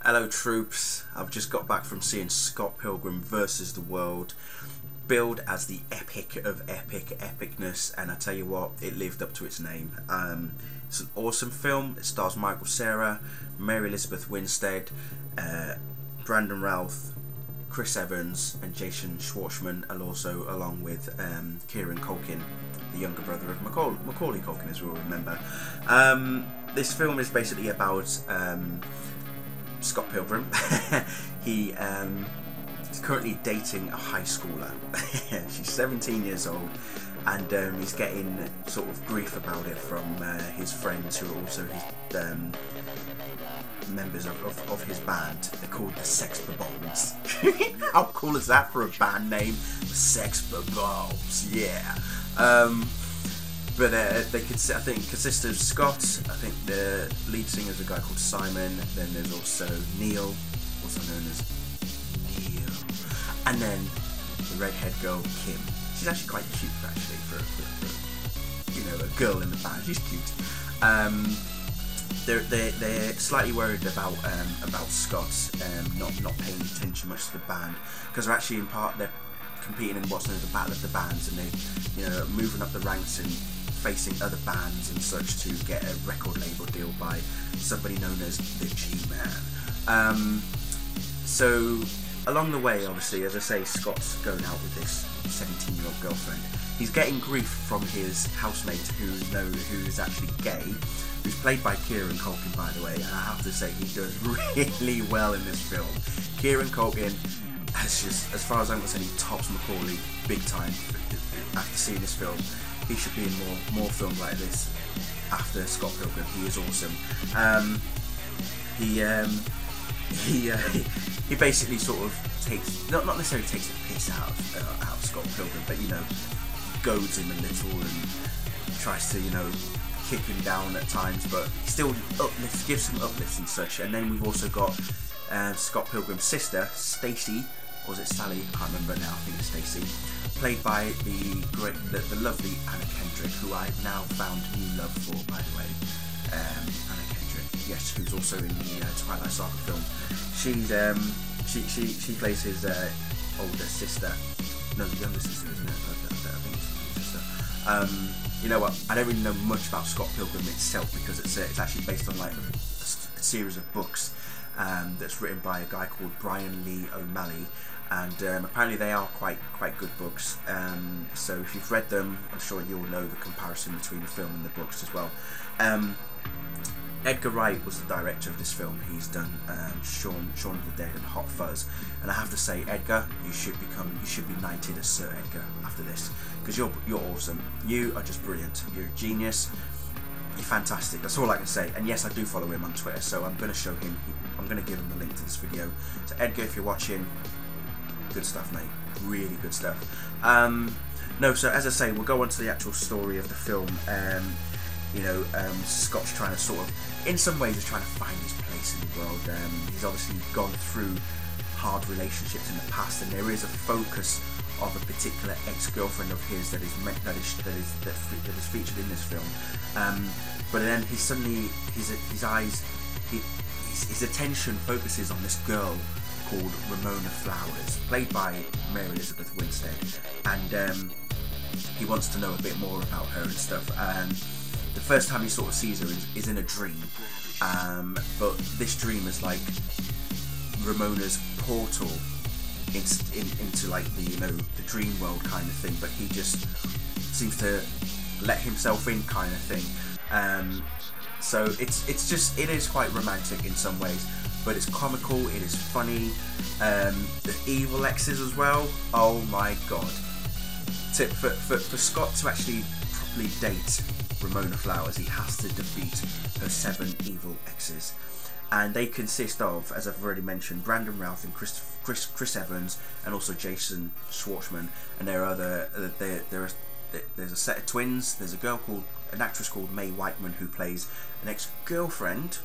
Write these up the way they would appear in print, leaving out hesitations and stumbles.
Hello troops, I've just got back from seeing Scott Pilgrim versus the World, billed as the epic of epicness, and I tell you what, it lived up to its name. It's an awesome film. It stars Michael Cera, Mary Elizabeth Winstead, Brandon Routh, Chris Evans and Jason Schwartzman, and also along with Kieran Culkin, the younger brother of Macaulay Culkin, as we all remember. This film is basically about Scott Pilgrim. He's currently dating a high schooler. She's 17 years old, and he's getting sort of grief about it from his friends, who are also his members of his band. They're called the Sex Bombs. How cool is that for a band name? The Sex Bombs, yeah. But they could, I think, consist of Scott. I think the lead singer is a guy called Simon. Then there's also Neil, also known as Neil, and then the redhead girl Kim. She's actually quite cute, actually, for you know, a girl in the band. She's cute. They're slightly worried about Scott not paying attention much to the band, because they're actually they're competing in what's known as the Battle of the Bands, and they moving up the ranks and facing other bands and such to get a record label deal by somebody known as the G-Man. So along the way, obviously, as I say, Scott's going out with this 17-year-old girlfriend. He's getting grief from his housemate, who's actually gay, who's played by Kieran Culkin, by the way, and I have to say he does really well in this film. Kieran Culkin, as far as I'm concerned, he tops Macaulay big time. After seeing this film, he should be in more films like this. After Scott Pilgrim, he is awesome. He basically sort of takes, not necessarily takes the piss out of Scott Pilgrim, but goads him a little and tries to kick him down at times, but still gives him uplifts and such. And then we've also got Scott Pilgrim's sister, Stacey, or was it Sally? I can't remember now. I think it's Stacey, played by the lovely Anna Kendrick, who I've now found new love for, by the way. Anna Kendrick, yes, who's also in the Twilight Saga film. She plays his older sister. No, the younger sister, isn't it? I think it's his sister. You know what? I don't really know much about Scott Pilgrim itself, because it's actually based on like a series of books that's written by a guy called Brian Lee O'Malley, and apparently they are quite good books. So if you've read them, I'm sure you'll know the comparison between the film and the books as well. Edgar Wright was the director of this film. He's done Shaun of the Dead and Hot Fuzz, and I have to say, Edgar, you should be knighted as Sir Edgar after this, because you're awesome. You are just brilliant. You're a genius. You're fantastic. That's all I can say. And yes, I do follow him on Twitter, so I'm going to show him. I'm going to give him the link to this video. So Edgar, if you're watching, good stuff, mate. Really good stuff. No, so as I say, we'll go on to the actual story of the film. Scott's trying to sort of, in some ways, is trying to find his place in the world. He's obviously gone through hard relationships in the past, and there is a focus of a particular ex-girlfriend of his that is featured in this film. But then he suddenly, his attention focuses on this girl called Ramona Flowers, played by Mary Elizabeth Winstead, and he wants to know a bit more about her and stuff. The first time he sort of sees her is in a dream, but this dream is like Ramona's portal into like the dream world kind of thing, but he just seems to let himself in kind of thing. So it is quite romantic in some ways, but it's comical, it is funny. The evil exes as well, oh my god. For Scott to actually properly date Ramona Flowers, he has to defeat her 7 evil exes, and they consist of, as I've already mentioned, Brandon Routh and Chris Evans, and also Jason Schwartzman. And there's a set of twins. There's an actress called Mae Whiteman, who plays an ex-girlfriend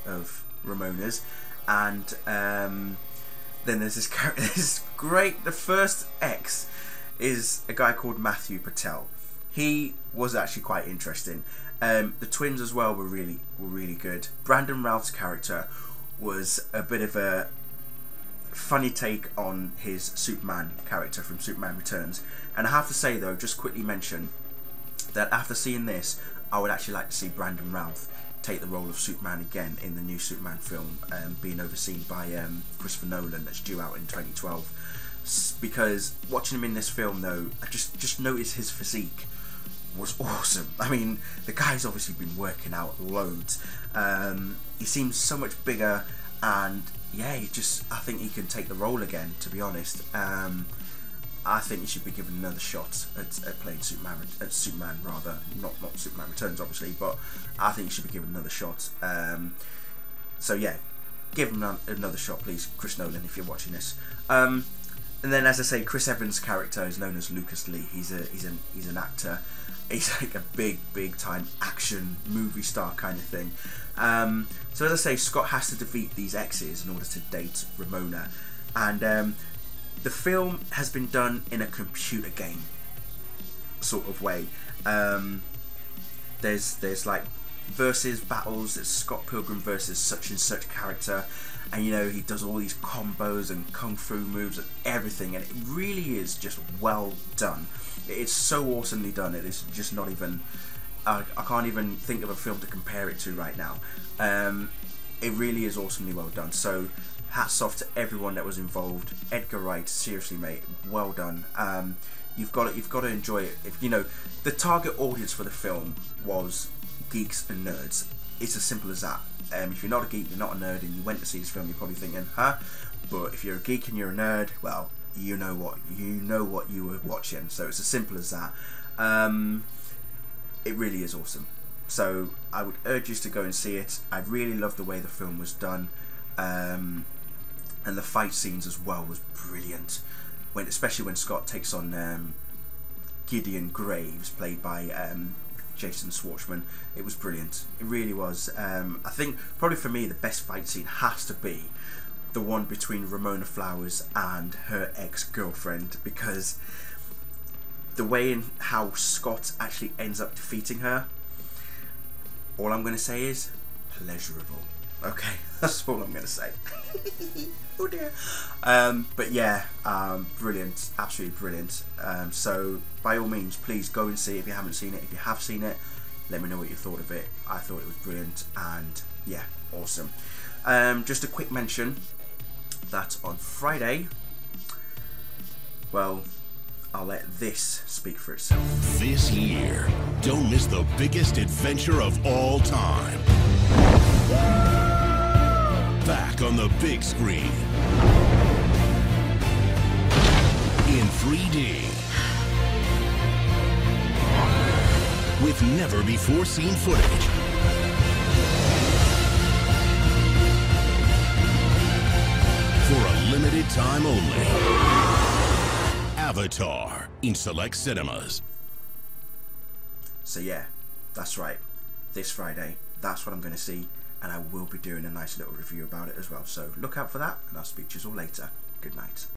of Ramona's, and then there's this character. The first ex is a guy called Matthew Patel. He was actually quite interesting. The twins as well were really good. Brandon Routh's character was a bit of a funny take on his Superman character from Superman Returns. And I have to say though, just quickly mention that after seeing this, I would actually like to see Brandon Routh take the role of Superman again in the new Superman film, being overseen by Christopher Nolan, that's due out in 2012. Because watching him in this film though, I just noticed his physique was awesome. I mean, the guy's obviously been working out loads. He seems so much bigger, and yeah, I think he can take the role again, to be honest. I think he should be given another shot at playing Superman rather, not Superman Returns obviously, but I think he should be given another shot. So yeah, give him another shot please, Chris Nolan, if you're watching this. And then, as I say, Chris Evans' character is known as Lucas Lee. He's an actor. He's like a big time action movie star kind of thing. So as I say, Scott has to defeat these exes in order to date Ramona, and the film has been done in a computer game sort of way. There's like versus battles. It's Scott Pilgrim versus such and such character, and you know, he does all these combos and kung fu moves and everything, and it really is just well done. It's so awesomely done. It is just not even, I can't even think of a film to compare it to right now. It really is awesomely well done. So hats off to everyone that was involved. Edgar Wright, seriously mate, well done. You've got to enjoy it. If you know, the target audience for the film was geeks and nerds. It's as simple as that. If you're not a geek, you're not a nerd, and you went to see this film, you're probably thinking, huh? But if you're a geek and you're a nerd, well, you know what you were watching. So it's as simple as that. It really is awesome. So I would urge you to go and see it. I really love the way the film was done, and the fight scenes as well was brilliant. Especially when Scott takes on Gideon Graves, played by Jason Schwartzman. It was brilliant. It really was. I think probably for me the best fight scene has to be the one between Ramona Flowers and her ex-girlfriend, because the way in how Scott actually ends up defeating her, all I'm going to say is pleasurable. Okay, that's all I'm going to say. Oh dear. But yeah, brilliant, absolutely brilliant. So by all means, please go and see it if you haven't seen it. If you have seen it, let me know what you thought of it. I thought it was brilliant, and yeah, awesome. Just a quick mention that on Friday, well, I'll let this speak for itself. This year, don't miss the biggest adventure of all time. Back on the big screen. In 3D. With never-before-seen footage. For a limited time only. Avatar in select cinemas. So yeah, that's right. This Friday, that's what I'm going to see, and I will be doing a nice little review about it as well. So look out for that, and I'll speak to you all later. Good night.